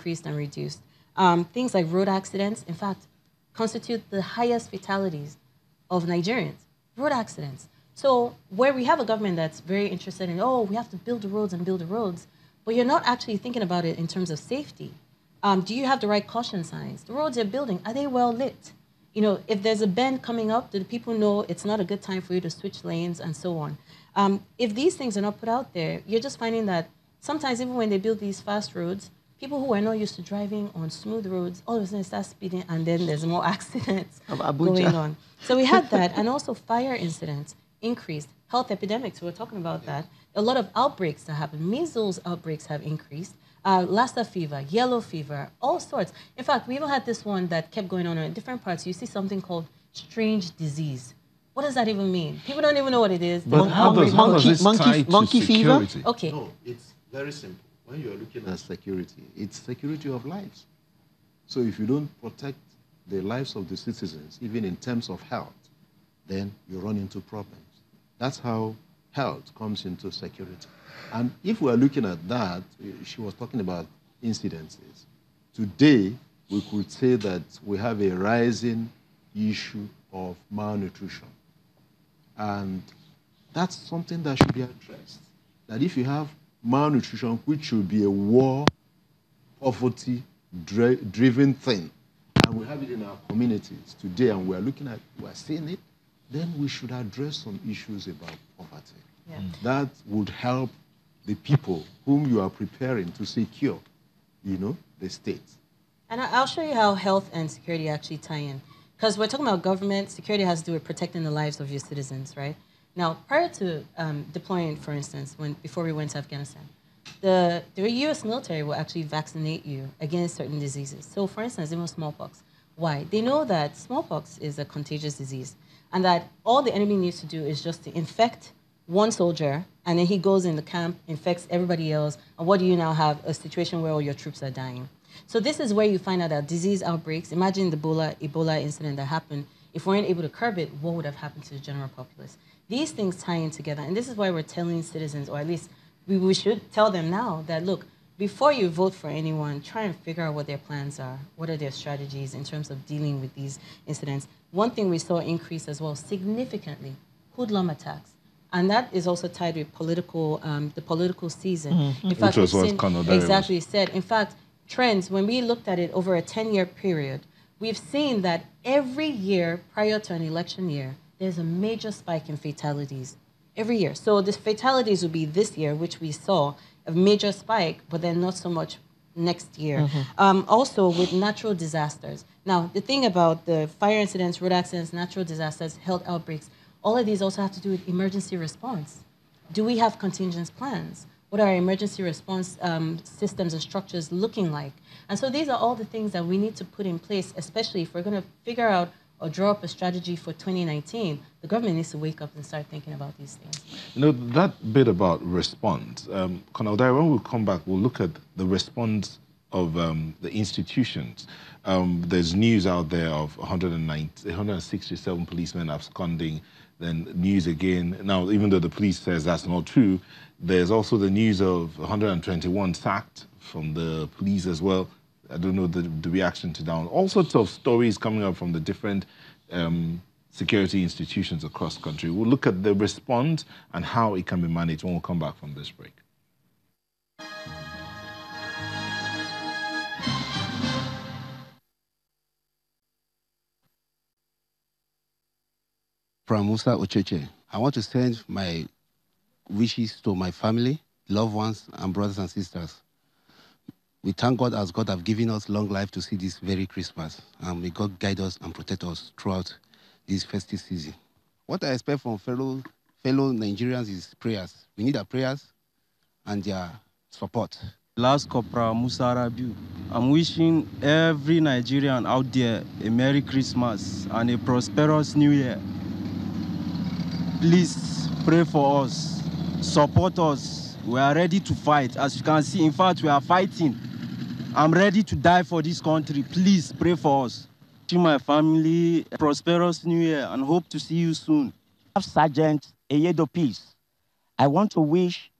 decreased and reduced. Things like road accidents, in fact, constitute the highest fatalities of Nigerians. Road accidents. So where we have a government that's very interested in, oh, we have to build the roads and build the roads, but you're not actually thinking about it in terms of safety. Do you have the right caution signs? The roads you're building, are they well lit? You know, if there's a bend coming up, do the people know it's not a good time for you to switch lanes and so on? If these things are not put out there, you're just finding that sometimes even when they build these fast roads, people who are not used to driving on smooth roads, all of a sudden start speeding and then there's more accidents going on. So we had that, and also fire incidents increased. Health epidemics, we were talking about that. A lot of outbreaks that happen. Measles outbreaks have increased. Lassa fever, yellow fever, all sorts. In fact, we even had this one that kept going on in different parts. You see something called strange disease. What does that even mean? People don't even know what it is. But how does this tie to security? Okay. No, it's very simple. When you're looking at security, it's security of lives. So if you don't protect the lives of the citizens, even in terms of health, then you run into problems. That's how health comes into security. And if we're looking at that, she was talking about incidences. Today, we could say that we have a rising issue of malnutrition. And that's something that should be addressed. That if you have malnutrition, which should be a war, poverty-driven thing, and we have it in our communities today, and we're seeing it, then we should address some issues about poverty. Yeah. That would help the people whom you are preparing to secure, you know, the state. And I'll show you how health and security actually tie in. Because we're talking about government, security has to do with protecting the lives of your citizens, right? Now, prior to deploying, for instance, before we went to Afghanistan, the U.S. military will actually vaccinate you against certain diseases. So, for instance, even smallpox. Why? They know that smallpox is a contagious disease, and that all the enemy needs to do is just to infect one soldier, and then he goes in the camp, infects everybody else, and what do you now have? A situation where all your troops are dying. So this is where you find out that disease outbreaks. Imagine the Ebola incident that happened. If we weren't able to curb it, what would have happened to the general populace? These things tie in together, and this is why we're telling citizens, or at least we should tell them now, that look, before you vote for anyone, try and figure out what their plans are, what are their strategies in terms of dealing with these incidents. One thing we saw increase as well significantly, hoodlum attacks. And that is also tied with the political season. Mm-hmm. In fact, which was what Conor exactly said. In fact, trends, when we looked at it over a 10-year period, we've seen that every year prior to an election year, there's a major spike in fatalities. Every year. So the fatalities will be this year, which we saw a major spike, but then not so much next year. Mm-hmm. Also with natural disasters. Now, the thing about the fire incidents, road accidents, natural disasters, health outbreaks, all of these also have to do with emergency response. Do we have contingent plans? What are our emergency response systems and structures looking like? And so these are all the things that we need to put in place, especially if we're going to figure out or draw up a strategy for 2019. The government needs to wake up and start thinking about these things. You know, that bit about response, Colonel Dare, when we come back, we'll look at the response of the institutions. There's news out there of 167 policemen absconding, then news again. Now, even though the police says that's not true, there's also the news of 121 sacked from the police as well. I don't know the reaction to that. All sorts of stories coming up from the different security institutions across the country. We'll look at the response and how it can be managed when we come back from this break. From Musa Ocheche, I want to send my wishes to my family, loved ones, and brothers and sisters. We thank God as God have given us long life to see this very Christmas. And may God guide us and protect us throughout this festive season. What I expect from fellow Nigerians is prayers. We need their prayers and their support. Last Corporal Musa Rabiu, I'm wishing every Nigerian out there a Merry Christmas and a prosperous New Year. Please pray for us, support us. We are ready to fight. As you can see, in fact, we are fighting. I'm ready to die for this country. Please pray for us. To my family, a prosperous New Year, and hope to see you soon. Sergeant Eyedo Peace, I want to wish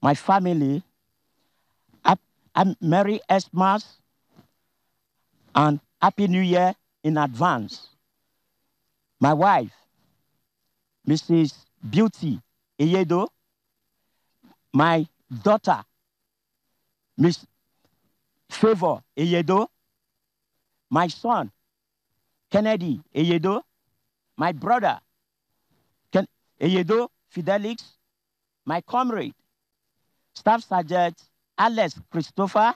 my family Merry Xmas and Happy New Year in advance. My wife, Mrs. Beauty Eyedo, my daughter, Miss Favor Eyedo, my son, Kennedy Eyedo, my brother, Eyedo Fidelix, my comrade, Staff Sergeant Alex Christopher,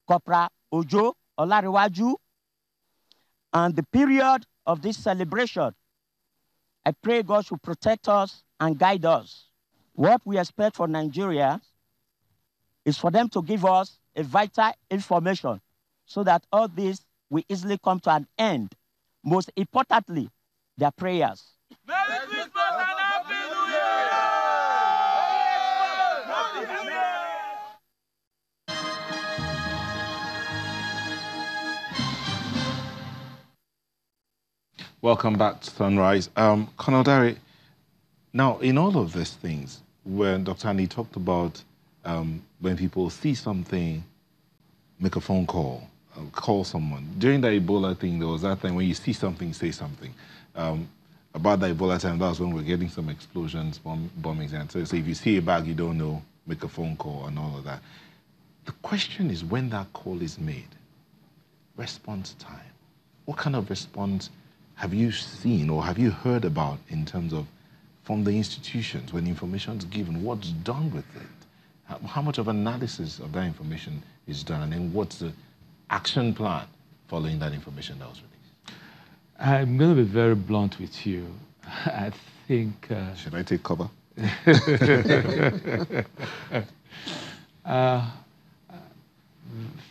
Corporal Ojo Olariwaju, and the period of this celebration, I pray God should protect us and guide us. What we expect for Nigeria is for them to give us a vital information so that all this will easily come to an end. Most importantly, their prayers. Merry Christmas and Happy New Year! Welcome back to Sunrise. Colonel Dari, now in all of these things, when Dr. Annie talked about when people see something, make a phone call, call someone. During the Ebola thing, there was that time when you see something, say something. About the Ebola time, that was when we were getting some explosions, bombings, and so if you see a bag you don't know, make a phone call and all of that. The question is when that call is made, response time. What kind of response have you seen or have you heard about in terms of from the institutions when information is given, what's done with it? How much of analysis of that information is done, and then what's the action plan following that information that was released? I'm going to be very blunt with you. I think... Should I take cover?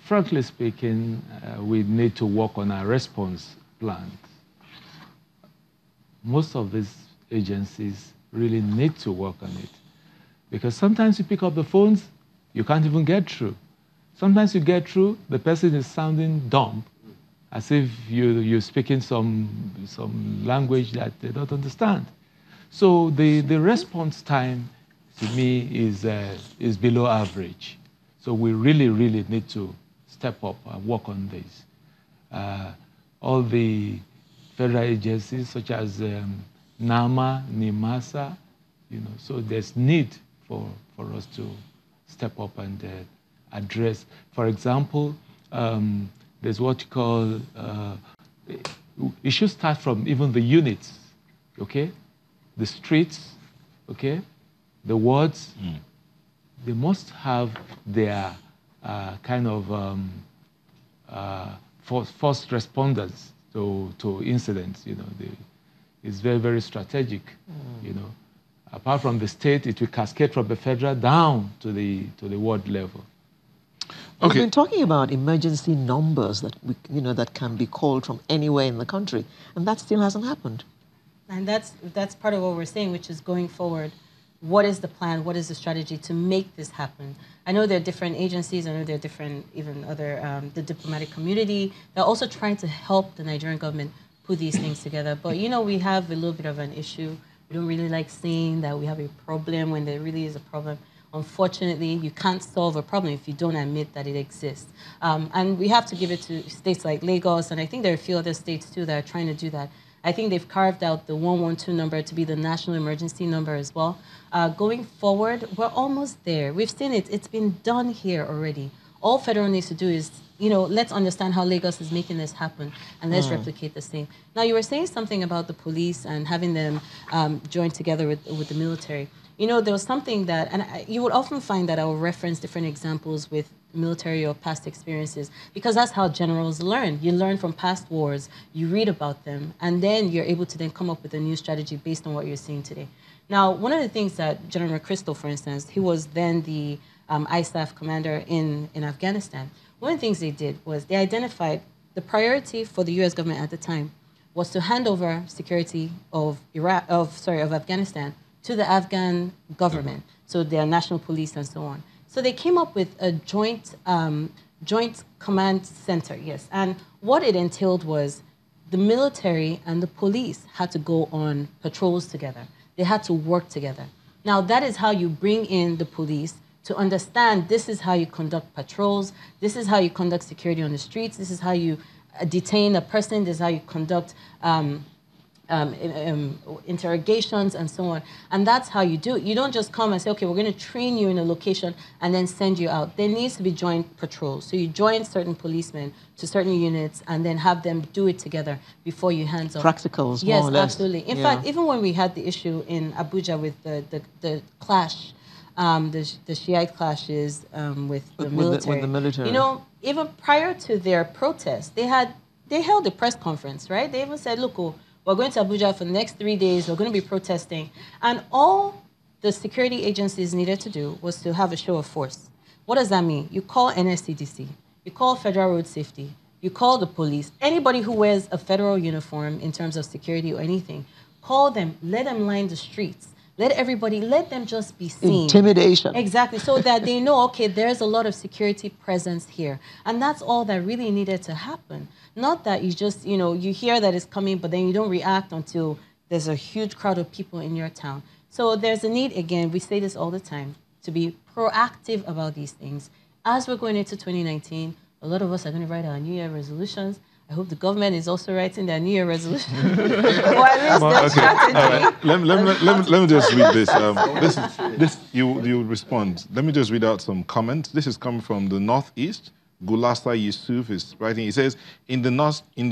Frankly speaking, we need to work on our response plans. Most of these agencies really need to work on it. Because sometimes you pick up the phones, you can't even get through. Sometimes you get through, the person is sounding dumb, as if you're speaking some language that they don't understand. So the response time, to me, is below average. So we really, really need to step up and work on this. All the federal agencies, such as NAMA, NIMASA, so there's need for us to step up and address. For example, there's what you call, it should start from even the units, okay? The streets, okay? The wards, they must have their kind of first responders to incidents, it's very, very strategic, Apart from the state, it will cascade from the federal down to the ward level. Okay. We've been talking about emergency numbers that that can be called from anywhere in the country, and that still hasn't happened. And that's part of what we're saying, which is going forward. What is the plan? What is the strategy to make this happen? I know there are different agencies. I know there are different, even other, the diplomatic community. They're also trying to help the Nigerian government put these things together. But, we have a little bit of an issue. We don't really like saying that we have a problem when there really is a problem. Unfortunately, you can't solve a problem if you don't admit that it exists. And we have to give it to states like Lagos, and I think there are a few other states, too, that are trying to do that. I think they've carved out the 112 number to be the national emergency number as well. Going forward, we're almost there. We've seen it. It's been done here already. All federal needs to do is, let's understand how Lagos is making this happen, and let's replicate the same. Now, you were saying something about the police and having them join together with the military. There was something that, and you would often find that I will reference different examples with military or past experiences, because that's how generals learn. You learn from past wars, you read about them, and then you're able to then come up with a new strategy based on what you're seeing today. Now, one of the things that General McChrystal, for instance, he was then the ISAF commander in Afghanistan. One of the things they did was they identified the priority for the U.S. government at the time was to hand over security of Afghanistan to the Afghan government, so their national police and so on. So they came up with a joint command center, yes. And what it entailed was the military and the police had to go on patrols together. They had to work together. Now, that is how you bring in the police to understand this is how you conduct patrols, this is how you conduct security on the streets, this is how you detain a person, this is how you conduct interrogations and so on. And that's how you do it. You don't just come and say, okay, we're going to train you in a location and then send you out. There needs to be joint patrols. So you join certain policemen to certain units and then have them do it together before you hands off. Practicals, yes, more or less. absolutely. In fact, even when we had the issue in Abuja with the clash, the Shiite clashes with the military. With the military. You know, even prior to their protest, they held a press conference, right? They even said, look, we're going to Abuja for the next 3 days. We're going to be protesting. And all the security agencies needed to do was to have a show of force. What does that mean? You call NSCDC. You call Federal Road Safety. You call the police. Anybody who wears a federal uniform in terms of security or anything, call them. Let them line the streets. Let them just be seen. Intimidation. Exactly, so that they know, okay, there's a lot of security presence here. And that's all that really needed to happen. Not that you just, you hear that it's coming, but then you don't react until there's a huge crowd of people in your town. So there's a need, again, we say this all the time, to be proactive about these things. As we're going into 2019, a lot of us are going to write our New Year resolutions. I hope the government is also writing their New Year resolution. Or at least their strategy. Let me just read this. This you respond. Let me just read out some comments. This is coming from the Northeast. Gulasta Yusuf is writing. He says, in the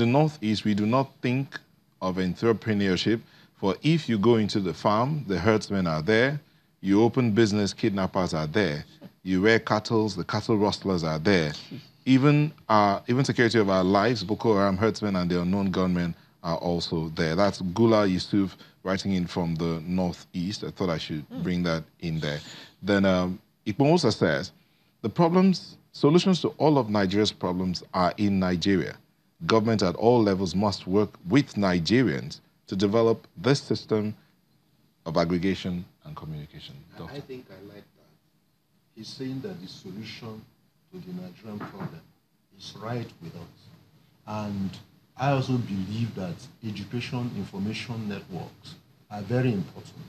Northeast, we do not think of entrepreneurship, for if you go into the farm, the herdsmen are there. You open business, kidnappers are there. You rear cattle, the cattle rustlers are there. Even security of our lives, Boko Haram herdsmen and the unknown gunmen are also there. That's Gula Yusuf writing in from the Northeast. I thought I should bring that in there. Then Ikpomosa says, solutions to all of Nigeria's problems are in Nigeria. Government at all levels must work with Nigerians to develop this system of aggregation and communication. I think I like that. He's saying that the solution to the Nigerian problem is right with us. And I also believe that education information networks are very important.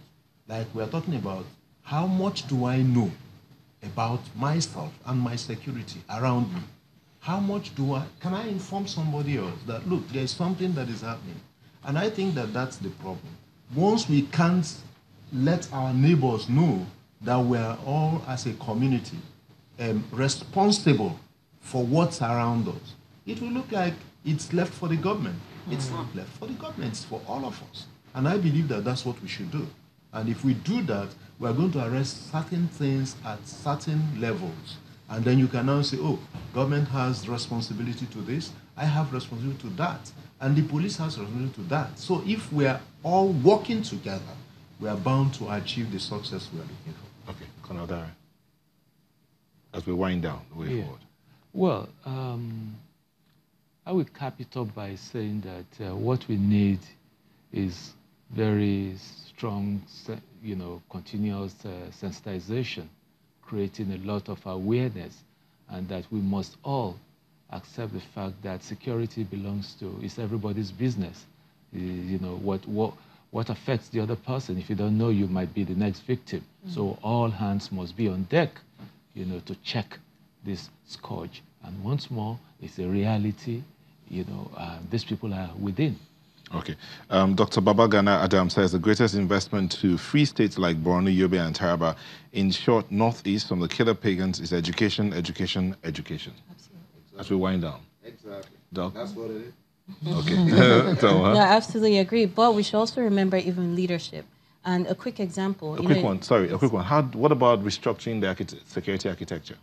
Like we are talking about, how much do I know about myself and my security around me? How much can I inform somebody else that, look, there's something that is happening? And I think that that's the problem. Once we can't let our neighbors know that we are all as a community responsible for what's around us, it will look like it's left for the government. It's not left for the government, it's for all of us. And I believe that that's what we should do. And if we do that, we're going to arrest certain things at certain levels. And then you can now say, oh, government has responsibility to this, I have responsibility to that, and the police has responsibility to that. So if we are all working together, we are bound to achieve the success we are looking for. Okay, Colonel Dare, as we wind down the way forward. Well, I would cap it up by saying that what we need is very strong, continuous sensitization, creating a lot of awareness, and that we must all accept the fact that security is everybody's business. What affects the other person. If you don't know, you might be the next victim. So all hands must be on deck, to check this scourge. And once more, it's a reality, these people are within. Okay. Dr. Babagana Adam says the greatest investment to free states like Borno, Yobe, and Taraba, in short, Northeast from the killer pagans, is education, education, education. Absolutely. As we wind down. Exactly. Doc? That's what it is. Okay. So, I absolutely agree. But we should also remember even leadership. And a quick example. A quick one. What about restructuring the security architecture?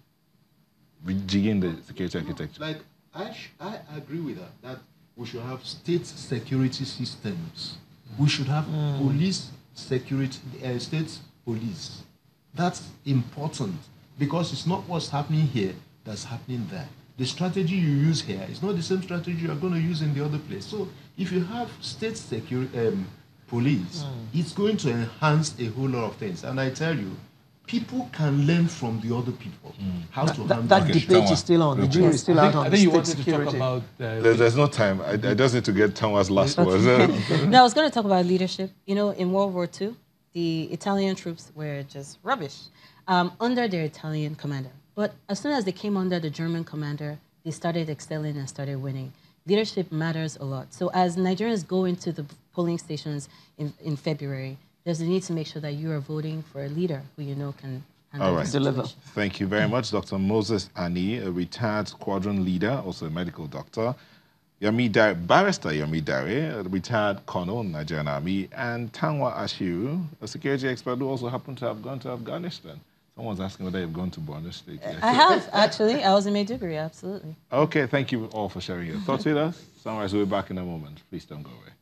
Rejigging the security architecture? Like, I agree with that we should have state security systems. We should have police security, state police. That's important because it's not what's happening here that's happening there. The strategy you use here is not the same strategy you're going to use in the other place. So if you have state security police, it's going to enhance a whole lot of things. And I tell you, people can learn from the other people how to handle that debate is still on. The jury is still out on the state security. To talk about... There's no time. I just need to get Tanwa's last words. No, I was going to talk about leadership. In World War II, the Italian troops were just rubbish. under their Italian commander. But as soon as they came under the German commander, they started excelling and started winning. Leadership matters a lot. So as Nigerians go into the polling stations in February, there's a need to make sure that you are voting for a leader who you know can handle the situation. Deliver. Thank you very much, Dr. Moses Ani, a retired squadron leader, also a medical doctor. Barrister Yomi Dare, a retired colonel in the Nigerian Army, and Tanwa Ashiru, a security expert who also happened to have gone to Afghanistan. Someone's asking whether you've gone to Borno State. Yes. I have, actually. I was in Maiduguri, absolutely. Okay, thank you all for sharing your thoughts with us. Sunrise will be back in a moment. Please don't go away.